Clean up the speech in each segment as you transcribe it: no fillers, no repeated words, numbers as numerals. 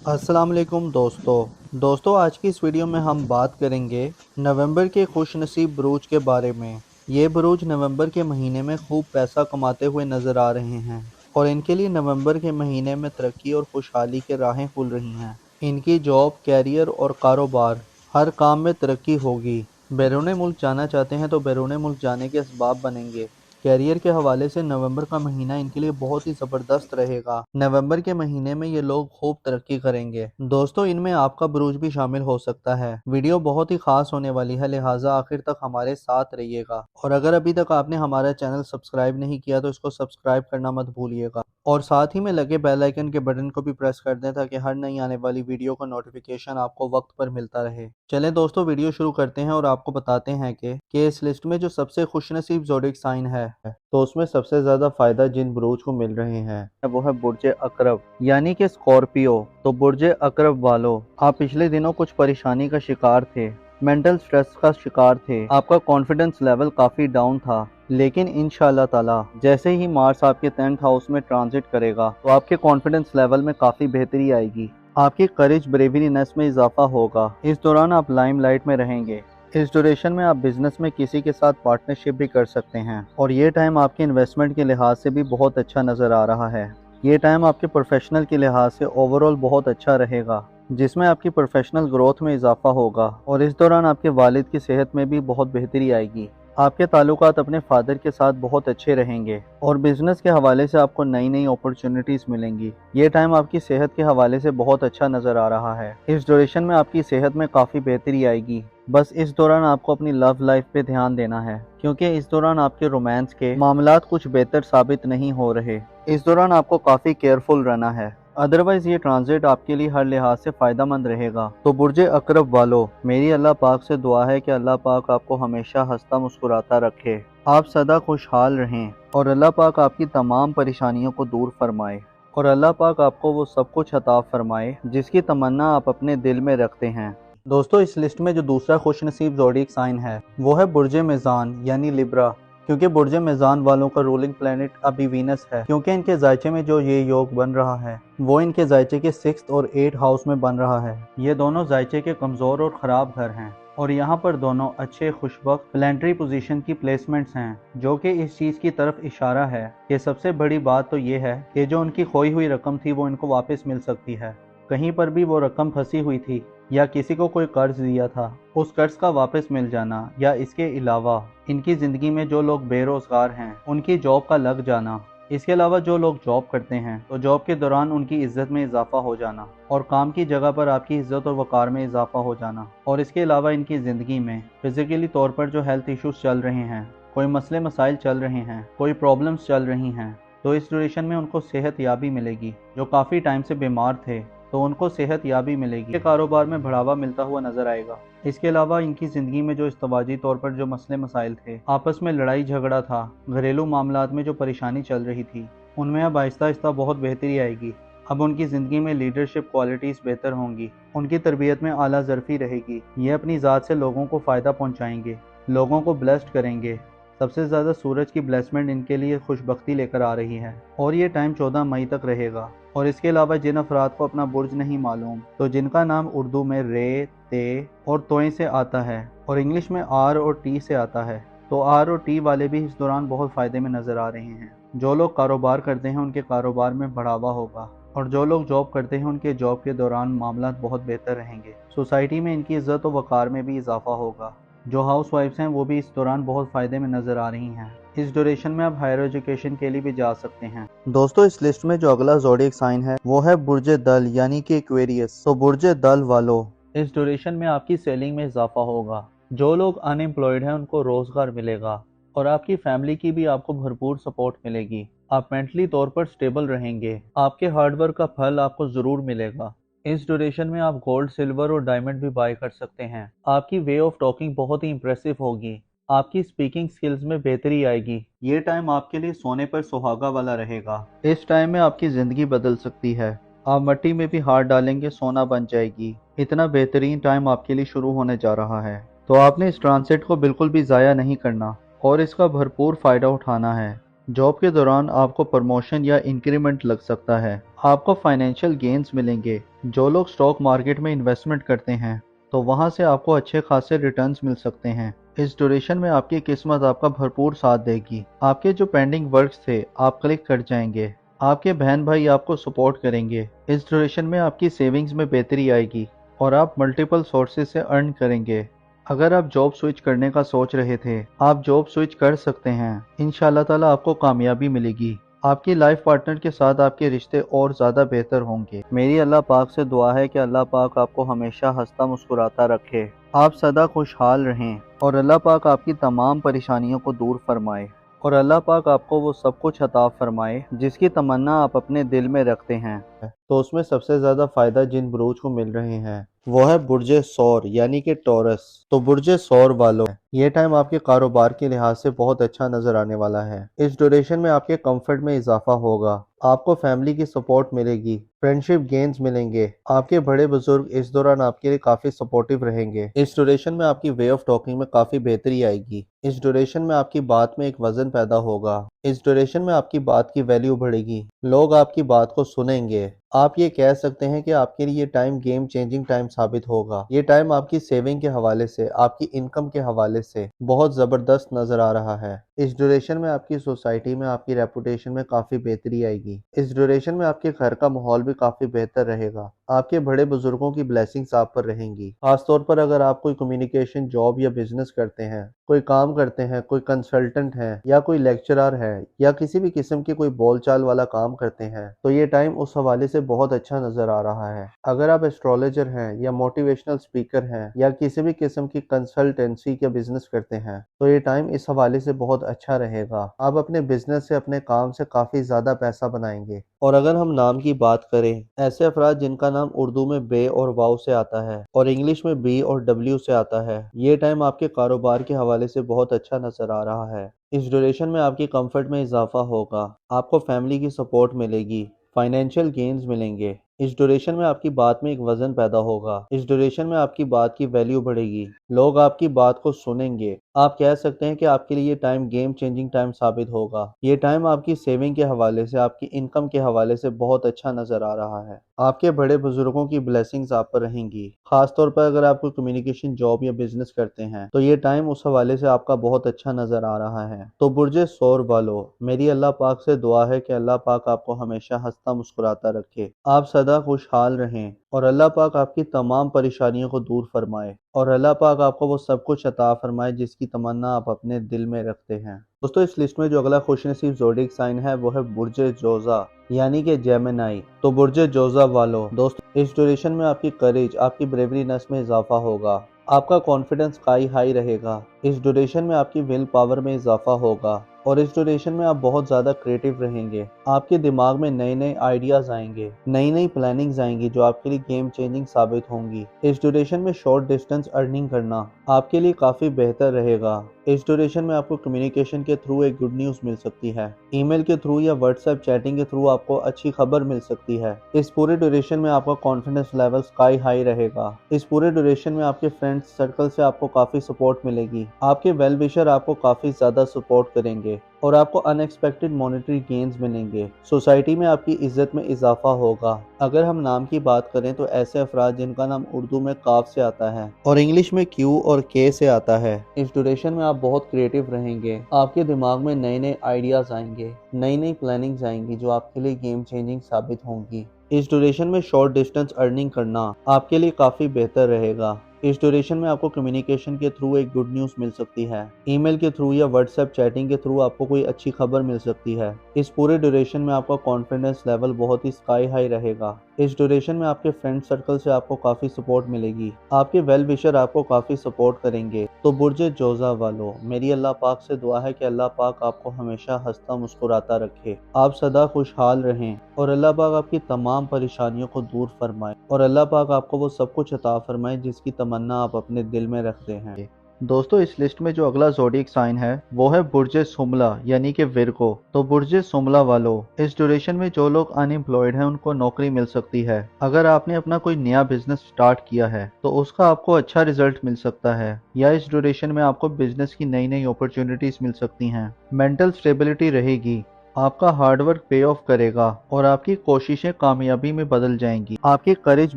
अस्सलाम वालेकुम दोस्तों आज की इस वीडियो में हम बात करेंगे नवंबर के खुशनसीब बुरूज के बारे में। ये बुरूज नवंबर के महीने में खूब पैसा कमाते हुए नज़र आ रहे हैं और इनके लिए नवंबर के महीने में तरक्की और खुशहाली के राहें खुल रही हैं। इनकी जॉब, कैरियर और कारोबार हर काम में तरक्की होगी। बैरून मुल्क जाना चाहते हैं तो बैरून मुल्क जाने के असबाब बनेंगे। कैरियर के हवाले से नवंबर का महीना इनके लिए बहुत ही ज़बरदस्त रहेगा। नवंबर के महीने में ये लोग खूब तरक्की करेंगे। दोस्तों, इनमें आपका बुरूज भी शामिल हो सकता है। वीडियो बहुत ही खास होने वाली है, लिहाजा आखिर तक हमारे साथ रहिएगा। और अगर अभी तक आपने हमारा चैनल सब्सक्राइब नहीं किया तो इसको सब्सक्राइब करना मत भूलिएगा और साथ ही में लगे बेल आइकन के बटन को भी प्रेस कर दें ताकि हर नई आने वाली वीडियो का नोटिफिकेशन आपको वक्त पर मिलता रहे। चलें दोस्तों, वीडियो शुरू करते हैं और आपको बताते हैं कि इस लिस्ट में जो सबसे खुशनसीब ज़ोडिक साइन है तो उसमें सबसे ज्यादा फायदा जिन बुरूज को मिल रहे हैं वो है बुर्ज अकरब यानी कि स्कॉर्पियो। तो बुर्ज अकरब वालों, आप पिछले दिनों कुछ परेशानी का शिकार थे, मेंटल स्ट्रेस का शिकार थे, आपका कॉन्फिडेंस लेवल काफी डाउन था, लेकिन इंशाल्लाह ताला जैसे ही मार्स आपके 10th हाउस में ट्रांजिट करेगा तो आपके कॉन्फिडेंस लेवल में काफी बेहतरी आएगी। आपकी करेज ब्रेवरीनेस में इजाफा होगा। इस दौरान आप लाइमलाइट में रहेंगे। इस ड्यूरेशन में आप बिजनेस में किसी के साथ पार्टनरशिप भी कर सकते हैं और ये टाइम आपके इन्वेस्टमेंट के लिहाज से भी बहुत अच्छा नज़र आ रहा है। ये टाइम आपके प्रोफेशनल के लिहाज से ओवरऑल बहुत अच्छा रहेगा, जिसमें आपकी प्रोफेशनल ग्रोथ में इजाफा होगा और इस दौरान आपके वालिद की सेहत में भी बहुत बेहतरी आएगी। आपके ताल्लुकात अपने फादर के साथ बहुत अच्छे रहेंगे और बिजनेस के हवाले से आपको नई नई अपॉर्चुनिटीज मिलेंगी। ये टाइम आपकी सेहत के हवाले से बहुत अच्छा नज़र आ रहा है। इस ड्यूरेशन में आपकी सेहत में काफ़ी बेहतरी आएगी। बस इस दौरान आपको अपनी लव लाइफ पे ध्यान देना है क्योंकि इस दौरान आपके रोमांस के मामलात कुछ बेहतर साबित नहीं हो रहे। इस दौरान आपको काफ़ी केयरफुल रहना है, अदरवाइज ये ट्रांजिट आपके लिए हर लिहाज से फ़ायदेमंद रहेगा। तो बुर्ज अकरब वालों, मेरी अल्लाह पाक से दुआ है कि अल्लाह पाक आपको हमेशा हंसता मुस्कुराता रखे, आप सदा खुशहाल रहें और अल्लाह पाक आपकी तमाम परेशानियों को दूर फरमाए और अल्लाह पाक आपको वो सब कुछ अता फरमाए जिसकी तमन्ना आप अपने दिल में रखते हैं। दोस्तों, इस लिस्ट में जो दूसरा खुशनसीब ज़ोडिक साइन है वो है बुर्ज मेज़ान यानी लिब्रा। क्योंकि बुर्ज मेज़ान वालों का रूलिंग प्लेनेट अभी वीनस है, क्योंकि इनके जायचे में जो ये योग बन रहा है वो इनके जायचे के 6th और 8th हाउस में बन रहा है। ये दोनों जायचे के कमज़ोर और ख़राब घर हैं और यहाँ पर दोनों अच्छे खुशबख्त प्लानिटरी पोजीशन की प्लेसमेंट्स हैं, जो कि इस चीज़ की तरफ इशारा है कि सबसे बड़ी बात तो ये है कि जो उनकी खोई हुई रकम थी वो इनको वापस मिल सकती है। कहीं पर भी वो रकम फंसी हुई थी या किसी को कोई कर्ज दिया था, उस कर्ज का वापस मिल जाना, या इसके अलावा इनकी ज़िंदगी में जो लोग बेरोज़गार हैं उनकी जॉब का लग जाना, इसके अलावा जो लोग जॉब करते हैं तो जॉब के दौरान उनकी इज्जत में इजाफा हो जाना और काम की जगह पर आपकी इज्जत और वक़ार में इजाफा हो जाना। और इसके अलावा इनकी ज़िंदगी में फिज़िकली तौर पर जो हेल्थ इश्यूज़ चल रहे हैं, कोई मसले मसाइल चल रहे हैं, कोई प्रॉब्लम्स चल रही हैं, तो इस ड्यूरेशन में उनको सेहत याबी मिलेगी। जो काफ़ी टाइम से बीमार थे तो उनको सेहत याबी मिलेगी, कारोबार में बढ़ावा मिलता हुआ नजर आएगा। इसके अलावा इनकी ज़िंदगी में जो इस्तवाजी तौर पर जो मसले मसाइल थे, आपस में लड़ाई झगड़ा था, घरेलू मामलात में जो परेशानी चल रही थी, उनमें अब आहिस्ता आहिस्ता बहुत बेहतरी आएगी। अब उनकी ज़िंदगी में लीडरशिप क्वालिटीज़ बेहतर होंगी, उनकी तरबियत में आला ज़रफ़ी रहेगी, ये अपनी ज़ात से लोगों को फ़ायदा पहुँचाएंगे, लोगों को ब्लेस्ड करेंगे। सबसे ज़्यादा सूरज की ब्लेसमेंट इनके लिए खुशबख्ती लेकर आ रही है और ये टाइम 14 मई तक रहेगा। और इसके अलावा जिन अफराद को अपना बुर्ज नहीं मालूम, तो जिनका नाम उर्दू में रे, ते और तोय से आता है और इंग्लिश में आर और टी से आता है, तो आर और टी वाले भी इस दौरान बहुत फ़ायदे में नज़र आ रहे हैं। जो लोग कारोबार करते हैं उनके कारोबार में बढ़ावा होगा और जो लोग जॉब करते हैं उनके जॉब के दौरान मामलात बहुत बेहतर रहेंगे। सोसाइटी में इनकी इज़्ज़त और वक़ार में भी इजाफा होगा। जो हाउस वाइफ्स हैं वो भी इस दौरान बहुत फ़ायदे में नज़र आ रही हैं। इस ड्यूरेशन में आप हायर एजुकेशन के लिए भी जा सकते हैं। दोस्तों, इस लिस्ट में जो अगला ज़ोडिक साइन है वो है बुर्ज दल यानी कि एक्वेरियस। तो बुर्ज दल वालों, इस ड्यूरेशन में आपकी सेलिंग में इजाफा होगा। जो लोग अनएम्प्लॉयड हैं उनको रोज़गार मिलेगा और आपकी फैमिली की भी आपको भरपूर सपोर्ट मिलेगी। आप मेंटली तौर पर स्टेबल रहेंगे, आपके हार्डवर्क का फल आपको ज़रूर मिलेगा। इस ड्यूरेशन में आप गोल्ड, सिल्वर और डायमंड भी बाय कर सकते हैं। आपकी वे ऑफ टॉकिंग बहुत ही इंप्रेसिव होगी, आपकी स्पीकिंग स्किल्स में बेहतरी आएगी। ये टाइम आपके लिए सोने पर सुहागा वाला रहेगा। इस टाइम में आपकी ज़िंदगी बदल सकती है। आप मिट्टी में भी हाथ डालेंगे, सोना बन जाएगी। इतना बेहतरीन टाइम आपके लिए शुरू होने जा रहा है, तो आपने इस ट्रांसिट को बिल्कुल भी ज़ाया नहीं करना और इसका भरपूर फ़ायदा उठाना है। जॉब के दौरान आपको प्रमोशन या इंक्रीमेंट लग सकता है। आपको फाइनेंशियल गेन्स मिलेंगे। जो लोग स्टॉक मार्केट में इन्वेस्टमेंट करते हैं तो वहां से आपको अच्छे खासे रिटर्न्स मिल सकते हैं। इस ड्यूरेशन में आपकी किस्मत आपका भरपूर साथ देगी। आपके जो पेंडिंग वर्क्स थे आप क्लिक कर जाएंगे। आपके बहन भाई आपको सपोर्ट करेंगे। इस ड्यूरेशन में आपकी सेविंग्स में बेहतरी आएगी और आप मल्टीपल सोर्सेज से अर्न करेंगे। अगर आप जॉब स्विच करने का सोच रहे थे, आप जॉब स्विच कर सकते हैं। इंशाल्लाह ताला आपको कामयाबी मिलेगी। आपकी लाइफ पार्टनर के साथ आपके रिश्ते और ज़्यादा बेहतर होंगे। मेरी अल्लाह पाक से दुआ है कि अल्लाह पाक आपको हमेशा हंसता मुस्कुराता रखे, आप सदा खुशहाल रहें और अल्लाह पाक आपकी तमाम परेशानियों को दूर फरमाए और अल्लाह पाक आपको वो सब कुछ अता फरमाए जिसकी तमन्ना आप अपने दिल में रखते हैं। तो उसमें सबसे ज़्यादा फ़ायदा जिन बुरूज को मिल रहे हैं वो है बुर्ज सौर यानी कि टॉरस। तो बुर्ज सौर वालों, ये टाइम आपके कारोबार के लिहाज से बहुत अच्छा नजर आने वाला है। इस ड्यूरेशन में आपके कंफर्ट में इजाफा होगा। आपको फैमिली की सपोर्ट मिलेगी, फ्रेंडशिप गेन्स मिलेंगे। आपके बड़े बुजुर्ग इस दौरान आपके लिए काफी सपोर्टिव रहेंगे। इस ड्यूरेशन में आपकी वे ऑफ टॉकिंग में काफी बेहतरी आएगी। इस ड्यूरेशन में आपकी बात में एक वजन पैदा होगा। इस ड्यूरेशन में आपकी बात की वैल्यू बढ़ेगी। लोग आपकी बात को सुनेंगे। आप ये कह सकते हैं कि आपके लिए ये टाइम गेम चेंजिंग टाइम साबित होगा। ये टाइम आपकी सेविंग के हवाले से, आपकी इनकम के हवाले से बहुत ज़बरदस्त नज़र आ रहा है। इस ड्यूरेशन में आपकी सोसाइटी में आपकी रेपुटेशन में काफ़ी बेहतरी आएगी। इस ड्यूरेशन में आपके घर का माहौल भी काफ़ी बेहतर रहेगा। आपके बड़े बुजुर्गों की ब्लेसिंग्स आप पर रहेंगी। खासतौर पर अगर आप कोई कम्युनिकेशन जॉब या बिजनेस करते हैं, कोई काम करते हैं, कोई कंसल्टेंट है या कोई लेक्चरर है या किसी भी किस्म की कोई बोलचाल वाला काम करते हैं, तो ये टाइम उस हवाले से बहुत अच्छा नजर आ रहा है। अगर आप एस्ट्रोलॉजर हैं या मोटिवेशनल स्पीकर हैं या किसी भी किस्म की कंसल्टेंसी का बिजनेस करते हैं, तो ये टाइम इस हवाले से बहुत अच्छा रहेगा। आप अपने बिजनेस से, अपने काम से काफी ज्यादा पैसा बनाएंगे। और अगर हम नाम की बात करें, ऐसे अफराद जिनका नाम उर्दू में बे और वाव से आता है और इंग्लिश में बी और डब्ल्यू से आता है, ये टाइम आपके कारोबार के हवाले से बहुत अच्छा नजर आ रहा है। इस ड्यूरेशन में आपकी कंफर्ट में इजाफा होगा। आपको फैमिली की सपोर्ट मिलेगी, फाइनेंशियल गेन्स मिलेंगे। इस ड्यूरेशन में आपकी बात में एक वजन पैदा होगा। इस ड्यूरेशन में आपकी बात की वैल्यू बढ़ेगी। लोग आपकी बात को सुनेंगे। आप कह सकते हैं कि आपके लिए ये टाइम गेम चेंजिंग टाइम साबित होगा। ये टाइम आपकी सेविंग के हवाले से, आपकी इनकम के हवाले से बहुत अच्छा नजर आ रहा है। आपके बड़े बुजुर्गों की ब्लेसिंग्स आप पर रहेंगी। खासतौर पर अगर आप कोई कम्युनिकेशन जॉब या बिजनेस करते हैं, तो ये टाइम उस हवाले से आपका बहुत अच्छा नजर आ रहा है। तो बुर्ज सौर वालों, मेरी अल्लाह पाक से दुआ है कि अल्लाह पाक आपको हमेशा हंसता मुस्कुराता रखे, आप सदा खुशहाल रहें और अल्लाह पाक आपकी तमाम परेशानियों को दूर फरमाए और अल्लाह पाक आपको वो सब कुछ अता फरमाए जिसकी तमन्ना आप अपने दिल में रखते हैं। दोस्तों, इस लिस्ट में जो अगला खुशनसीब ज़ोडिक साइन है वो है बुर्ज जोजा यानी कि जेमिनी। तो बुर्ज जोजा वालों, दोस्तों, इस ड्यूरेशन में आपकी करेज, आपकी ब्रेवरीनेस में इजाफा होगा। आपका कॉन्फिडेंस हाई रहेगा। इस ड्यूरेशन में आपकी विल पावर में इजाफा होगा और इस ड्यूरेशन में आप बहुत ज़्यादा क्रिएटिव रहेंगे। आपके दिमाग में नए नए आइडियाज़ आएंगे, नई नई प्लानिंग्स आएंगी जो आपके लिए गेम चेंजिंग साबित होंगी। इस ड्यूरेशन में शॉर्ट डिस्टेंस अर्निंग करना आपके लिए काफ़ी बेहतर रहेगा। इस ड्यूरेशन में आपको कम्युनिकेशन के थ्रू एक गुड न्यूज़ मिल सकती है। ईमेल के थ्रू या व्हाट्सएप चैटिंग के थ्रू आपको अच्छी खबर मिल सकती है। इस पूरे ड्यूरेशन में आपका कॉन्फिडेंस लेवल स्काई हाई रहेगा। इस पूरे ड्यूरेशन में आपके फ्रेंड्स सर्कल से आपको काफ़ी सपोर्ट मिलेगी। आपके वेल विशर आपको काफ़ी ज़्यादा सपोर्ट करेंगे और आपको अनएक्सपेक्टेड मॉनेटरी गेन्स मिलेंगे। सोसाइटी में आपकी इज्जत में इजाफा होगा। अगर हम नाम की बात करें तो ऐसे अफराद जिनका नाम उर्दू में काफ से आता है और इंग्लिश में क्यू और के से आता है, इस ड्यूरेशन में आप बहुत क्रिएटिव रहेंगे। आपके दिमाग में नए नए आइडियाज आएंगे, नई नई प्लानिंग्स आएंगी जो आपके लिए गेम चेंजिंग साबित होंगी। इस ड्यूरेशन में शॉर्ट डिस्टेंस अर्निंग करना आपके लिए काफ़ी बेहतर रहेगा। इस ड्यूरेशन में आपको कम्युनिकेशन के थ्रू एक गुड न्यूज़ मिल सकती है। ईमेल के थ्रू या व्हाट्सएप चैटिंग के थ्रू आपको कोई अच्छी खबर मिल सकती है। इस पूरे ड्यूरेशन में आपका कॉन्फिडेंस लेवल बहुत ही स्काई हाई रहेगा। इस ड्यूरेशन में आपके फ्रेंड सर्कल से आपको काफ़ी सपोर्ट मिलेगी। आपके वेल विशर आपको काफ़ी सपोर्ट करेंगे। तो बुर्ज जोजा वालों, मेरी अल्लाह पाक से दुआ है कि अल्लाह पाक आपको हमेशा हंसता मुस्कुराता रखे, आप सदा खुशहाल रहें और अल्लाह पाक आपकी तमाम परेशानियों को दूर फरमाए और अल्लाह पाक आपको वो सब कुछ अता फरमाए जिसकी तमन्ना आप अपने दिल में रखते हैं। दोस्तों इस लिस्ट में जो अगला ज़ोडिएक साइन है वो है बुर्ज सुमला यानी कि विर्गो। तो बुर्ज सुमला वालों, इस ड्यूरेशन में जो लोग अनएम्प्लॉयड हैं उनको नौकरी मिल सकती है। अगर आपने अपना कोई नया बिजनेस स्टार्ट किया है तो उसका आपको अच्छा रिजल्ट मिल सकता है, या इस ड्यूरेशन में आपको बिजनेस की नई नई अपॉर्चुनिटीज मिल सकती हैं। मेंटल स्टेबिलिटी रहेगी, आपका हार्डवर्क पे ऑफ करेगा और आपकी कोशिशें कामयाबी में बदल जाएंगी। आपकी करेज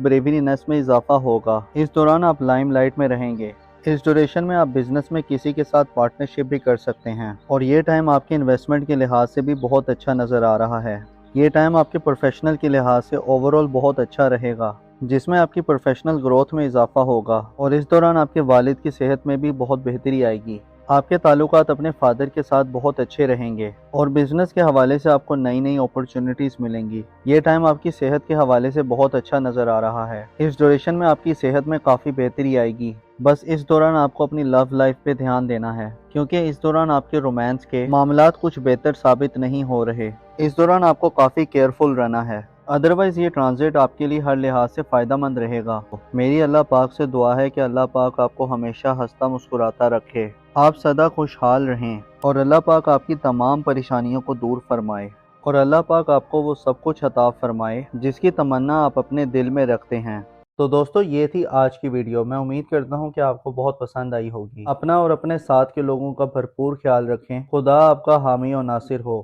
ब्रेवरीनेस में इजाफा होगा। इस दौरान आप लाइमलाइट में रहेंगे। इस ड्यूरेशन में आप बिजनेस में किसी के साथ पार्टनरशिप भी कर सकते हैं और ये टाइम आपके इन्वेस्टमेंट के लिहाज से भी बहुत अच्छा नज़र आ रहा है। ये टाइम आपके प्रोफेशनल के लिहाज से ओवरऑल बहुत अच्छा रहेगा, जिसमें आपकी प्रोफेशनल ग्रोथ में इजाफा होगा और इस दौरान आपके वालिद की सेहत में भी बहुत बेहतरी आएगी। आपके ताल्लुकात अपने फादर के साथ बहुत अच्छे रहेंगे और बिजनेस के हवाले से आपको नई नई अपॉर्चुनिटीज मिलेंगी। ये टाइम आपकी सेहत के हवाले से बहुत अच्छा नज़र आ रहा है। इस ड्यूरेशन में आपकी सेहत में काफ़ी बेहतरी आएगी। बस इस दौरान आपको अपनी लव लाइफ पे ध्यान देना है, क्योंकि इस दौरान आपके रोमांस के मामलात कुछ बेहतर साबित नहीं हो रहे। इस दौरान आपको काफ़ी केयरफुल रहना है, अदरवाइज ये ट्रांजिट आपके लिए हर लिहाज से फ़ायदेमंद रहेगा। मेरी अल्लाह पाक से दुआ है कि अल्लाह पाक आपको हमेशा हंसता मुस्कुराता रखे, आप सदा खुशहाल रहें और अल्लाह पाक आपकी तमाम परेशानियों को दूर फरमाए और अल्लाह पाक आपको वो सब कुछ अता फरमाए जिसकी तमन्ना आप अपने दिल में रखते हैं। तो दोस्तों ये थी आज की वीडियो। मैं उम्मीद करता हूँ कि आपको बहुत पसंद आई होगी। अपना और अपने साथ के लोगों का भरपूर ख्याल रखें। खुदा आपका हामी और नासिर हो।